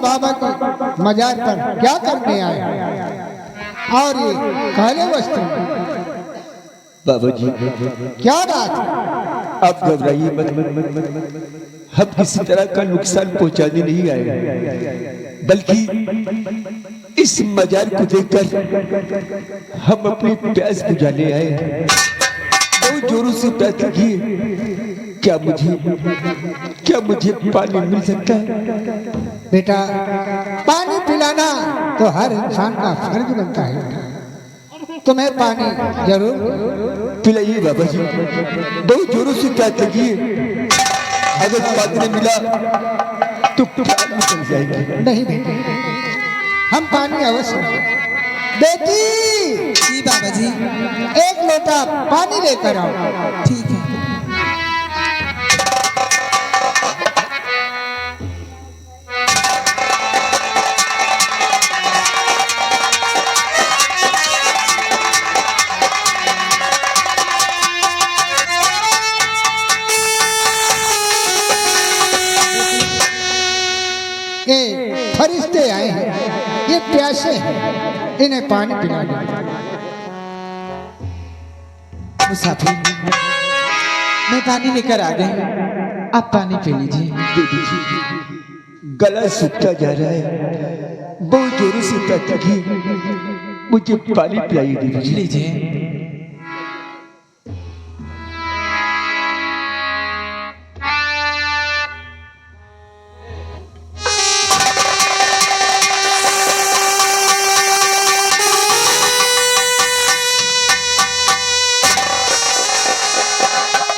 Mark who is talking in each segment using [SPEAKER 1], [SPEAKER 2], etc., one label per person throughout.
[SPEAKER 1] बाबा के मजार पर क्या करने आए और ये काले वस्त्र
[SPEAKER 2] बाबा जी
[SPEAKER 1] क्या बात?
[SPEAKER 2] आप घबराइए मत, हम किसी तरह का नुकसान पहुंचाने नहीं आए, बल्कि इस मजार को देखकर हम अपनी प्यास बुझाने आए। बहुत जोरों से प्यास लगी है। क्या मुझे पानी मिल सकता है?
[SPEAKER 1] बेटा, पानी पिलाना तो हर इंसान का फर्ज बनता है। तुम्हें पानी जरूर
[SPEAKER 2] पिलाइए बाबा जी, बहुत जोरों से प्यास लगी है। अगर पानी नहीं मिला तो प्यास निकल जाएगी।
[SPEAKER 1] नहीं बेटी, हम पानी अवश्य। बेटी,
[SPEAKER 3] जी बाबा जी।
[SPEAKER 1] एक लोटा पानी लेकर आओ।
[SPEAKER 3] ठीक है।
[SPEAKER 1] ये फरिश्ते आए हैं, ये प्यासे हैं, इन्हें पानी पिला दो।
[SPEAKER 3] मुसाफिर, मैं पानी लेकर आ गई, आप पानी पी लीजिए।
[SPEAKER 2] देवी जी, गला सूखता जा रहा है, बहुत जोरों से प्यास लगी है। मुझे पानी पिलाइए देवी जी।
[SPEAKER 3] लीजिए।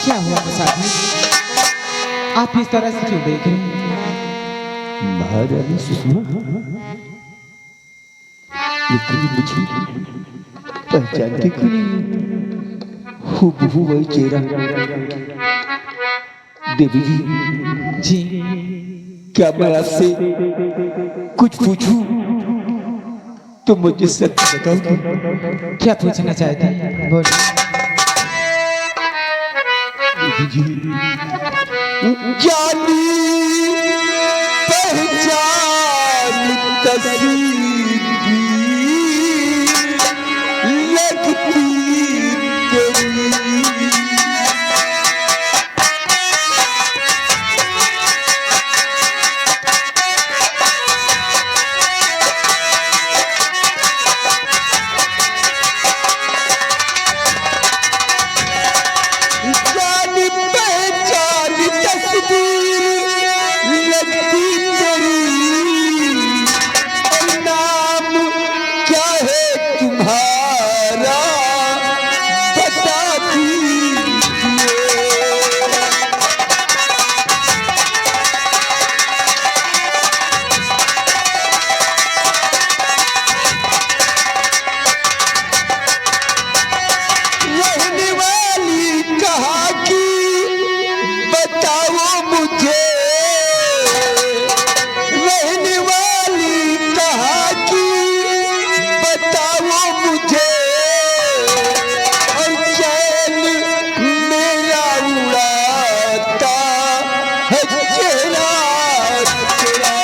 [SPEAKER 3] क्या हुआ मुसाफिर, आप इस तरह से क्यों देख रहे हैं?
[SPEAKER 2] महारानी सुषमा, लेकिन मुझे पहचानते क्यों नहीं? हूबहू वही चेहरा। देवी जी,
[SPEAKER 3] जी,
[SPEAKER 2] क्या मैं आपसे कुछ पूछूं तो मुझे सच बताओगे?
[SPEAKER 3] क्या पूछना चाहते हैं? बोलिए।
[SPEAKER 2] देवी जी, जानी पहचान तस्वीर लगती तेरी। जानी पहचान तस्वीर लगती तेरी, और नाम क्या है तुम्हारा बता दीजिए। रहने वाली कहा कि बताओ मुझे, रहने वाली कहा कि बताओ मुझे, और चैन मेरा उड़ाता है चेहरा तेरा।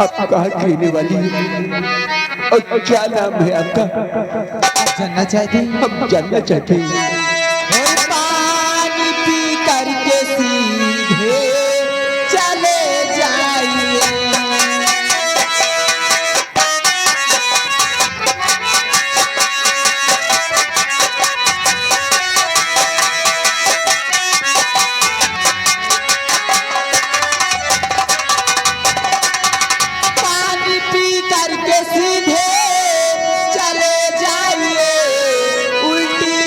[SPEAKER 2] आप कहाँ की रहने वाली हैं? और क्या नाम है आपका?
[SPEAKER 3] आप जानना चाहते हैं?
[SPEAKER 2] हम जानना चाहते हैं।
[SPEAKER 3] और पानी पी करके सीधे चले जाइए। पानी पी करके सीधे चले जाइए, उल्टी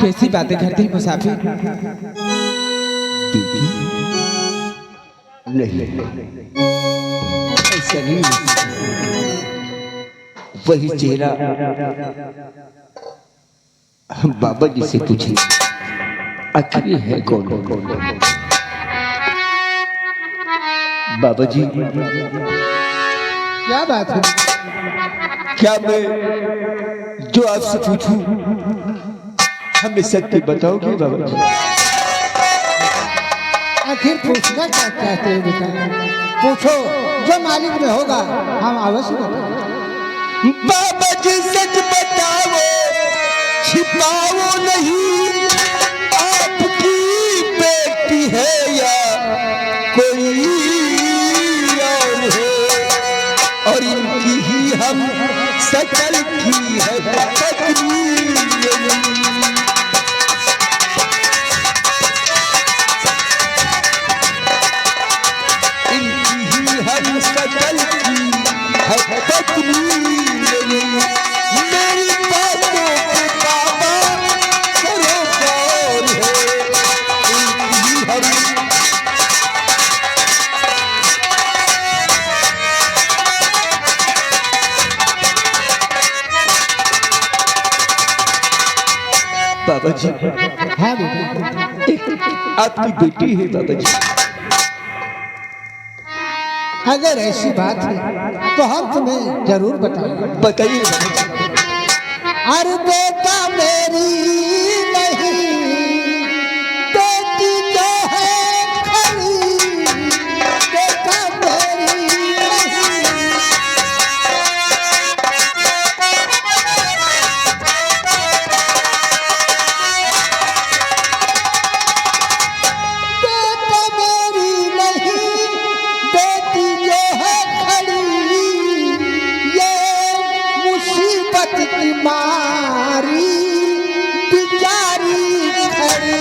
[SPEAKER 3] कैसी बातें करते हैं मुसाफिर?
[SPEAKER 2] बेटी नहीं, ऐसा नहीं हो सकता। वही चेहरा हम बाबा जी से पूछे, आखिर ये है कौन? बाबा जी,
[SPEAKER 1] क्या बात है?
[SPEAKER 2] क्या मैं जो आपसे पूछूं हमें सत्य बताओगे बाबा जी?
[SPEAKER 1] आखिर पूछना क्या चाहते हो बेटा? पूछो, जो मालिक में होगा हम अवश्य बताएंगे।
[SPEAKER 2] बाबा जी सच बताओ, छिपाओ नहीं, आपकी बेटी है या कोई और है? और इनकी ही हम सकल की है पत्नी। इनकी ही हम सकल की है पत्नी। मेरी बातों पे बाबा करो गौर है, इनकी ही हम बाबा जी,
[SPEAKER 1] हाँ बेटा,
[SPEAKER 2] एक आपकी बेटी है बाबा जी।
[SPEAKER 1] अगर ऐसी बात है तो हम तुम्हें जरूर बताएंगे।
[SPEAKER 2] बताइए बाबा जी।
[SPEAKER 1] अरे बेटा मेरी नहीं, बेटी जो है खरी, बेटा मेरी नहीं। बेटा मेरी नहीं, बेटी जो है खरी, ये मुसीबत की मारी बिचारी खड़ी।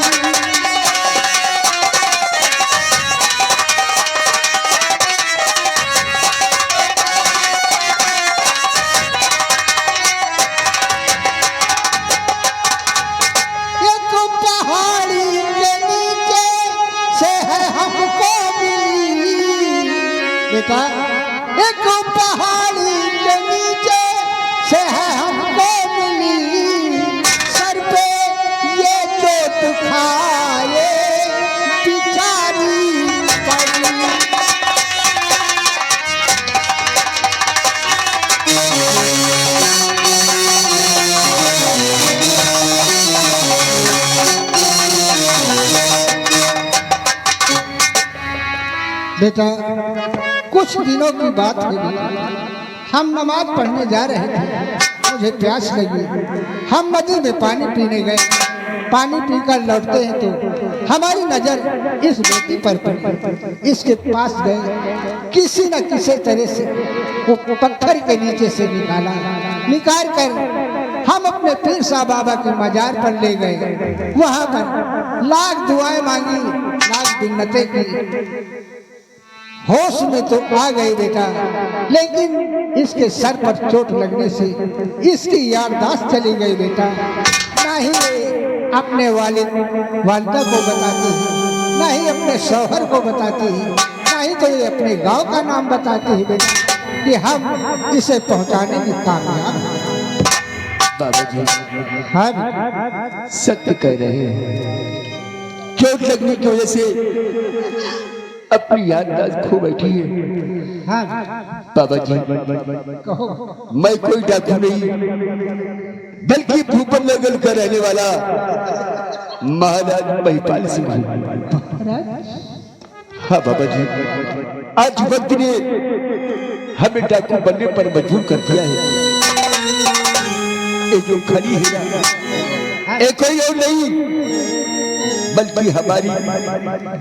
[SPEAKER 1] एक पहाड़ी के नीचे से है हमको मिली बेटा, एक पहाड़ी के नीचे से है हमको मिली, सर पे ये चोट खाए बिचारी पड़ी। बेटा कुछ दिनों की बात है बेटा, हम नमाज पढ़ने जा रहे थे, मुझे प्यास लगी, हम नदी में पानी पीने गए। पानी पीकर लौटते हैं तो हमारी नजर इस बेटी पर पड़ी। इसके पास गए, किसी न किसी तरह से वो पत्थर के नीचे से निकाल कर हम अपने पीर साहब बाबा के मजार पर ले गए। वहां पर लाख दुआएं मांगी, लाख मिन्नतें की। होश में तो आ गई बेटा, लेकिन इसके सर पर चोट लगने से इसकी याददाश्त चली गई बेटा। ना ही अपने वालिदा को बताती है, ना ही अपने शौहर को बताती है, ना ही तो ये अपने गांव का नाम बताती है बेटा कि हम इसे पहुंचाने में कामयाब हैं।
[SPEAKER 2] बाबा जी,
[SPEAKER 1] हाँ
[SPEAKER 2] सत्य कह रहे हैं। चोट लगने की वजह से अपनी याददाश्त खो बैठी है।
[SPEAKER 1] हाँ
[SPEAKER 2] बाबा जी,
[SPEAKER 1] कहो।
[SPEAKER 2] मैं कोई डाकू नहीं, बल्कि भूपन नगर का रहने वाला महाराज महिपाल सिंह हूँ। हाँ बाबा जी, आज वक्त ने हमें डाकू बनने पर मजबूर कर दिया है। ये जो खड़ी है ये कोई और नहीं बल्कि हमारी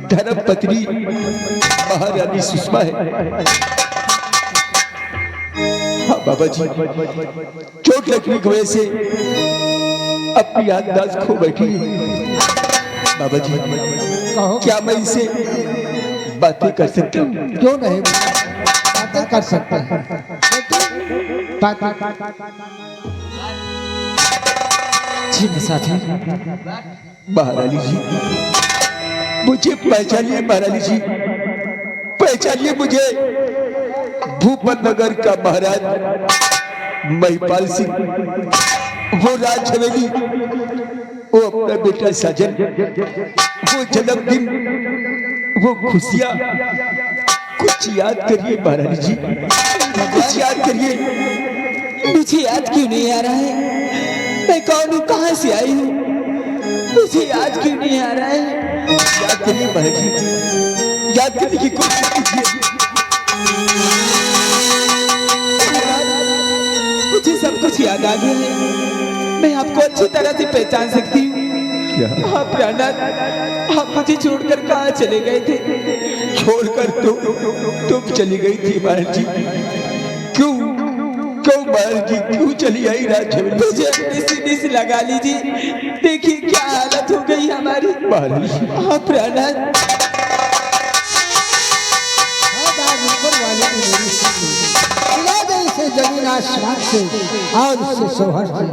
[SPEAKER 2] धर्म पत्नी महारानी सुषमा है। हाँ बाबा जी, चोट लगने की वजह से अपनी याददाश्त खो बैठी है। बाबा जी,
[SPEAKER 1] कहो।
[SPEAKER 2] क्या मैं इसे बातें कर सकता हूँ?
[SPEAKER 1] क्यों नहीं, बातें कर सकते हैं।
[SPEAKER 3] जी मुसाफिर,
[SPEAKER 2] महारानी जी, मुझे पहचानिए महारानी जी, पहचानिए मुझे। भूपत नगर का महाराज महिपाल सिंह, वो राज हवेली, वो अपना बेटा साजन, वो जन्मदिन, वो खुशियां, कुछ याद करिए महारानी जी, कुछ याद करिए।
[SPEAKER 3] मुझे याद क्यों नहीं आ रहा है? मैं कौन हूँ, कहाँ से आई हूँ? मुझे याद क्यों नहीं आ रहा है?
[SPEAKER 2] याद करिए महाराज जी, याद करने की कोशिश कीजिए।
[SPEAKER 3] मुझे सब कुछ याद आ गया है। मैं आपको अच्छी तरह से पहचान सकती हूँ। आप प्राणनाथ, आप मुझे छोड़कर कहाँ चले गए थे?
[SPEAKER 2] छोड़कर तुम चली गई थी महाराज जी। क्यों क्यों महाराज जी, क्यों चली आई राज हवेली?
[SPEAKER 3] मुझे अपने सीने से लगा लीजिए, देखिए क्या हालत हो गई हमारी।
[SPEAKER 2] महाराज जी,
[SPEAKER 3] आप प्राणनाथ,
[SPEAKER 1] ऊपर वाले की मेरी सुन ली। मिला दे इसे जमीन आसमान से और उससे सौहर्द से।